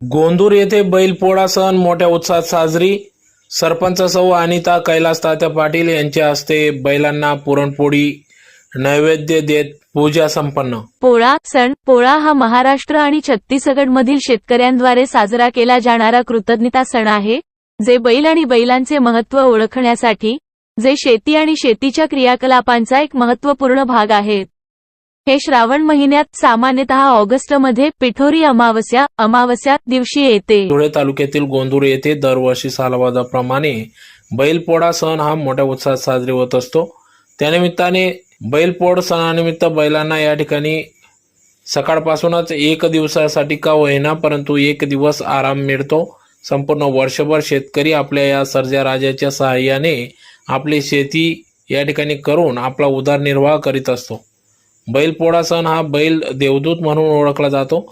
गोंदूर येथे बैलपोळा सण मोठ्या उत्साहात साजरी. सरपंच सौ अनिता कैलास तात्या पाटील यांच्या हस्ते बैलांना पुरणपोळी नैवेद्य देत पूजा संपन्न. पोळा सण. पोळा हा महाराष्ट्र आणि छत्तीसगडमधील शेतकऱ्यांद्वारे साजरा केला जाणारा कृतज्ञता सण आहे, जे बैल आणि बैलांचे महत्त्व ओळखण्यासाठी, जे शेती आणि शेतीच्या क्रियाकलापांचा एक महत्त्वपूर्ण भाग आहेत. हे श्रावण महिन्यात सामान्यतः ऑगस्टमध्ये पिठोरी अमावस्या दिवशी येते. धुळे तालुक्यातील गोंदूर येथे दरवर्षी सालाबादाप्रमाणे बैलपोळा सण हा मोठ्या उत्साहात साजरी होत असतो. त्यानिमित्ताने बैलपोळ सणानिमित्त बैलांना या ठिकाणी सकाळपासूनच एक दिवसासाठी का होईना परंतु एक दिवस आराम मिळतो. संपूर्ण वर्षभर शेतकरी आपल्या या सर्जा राजाच्या सहाय्याने आपली शेती या ठिकाणी करून आपला उदरनिर्वाह करीत असतो. बैलपोळा सण हा बैल देवदूत म्हणून ओळखला जातो.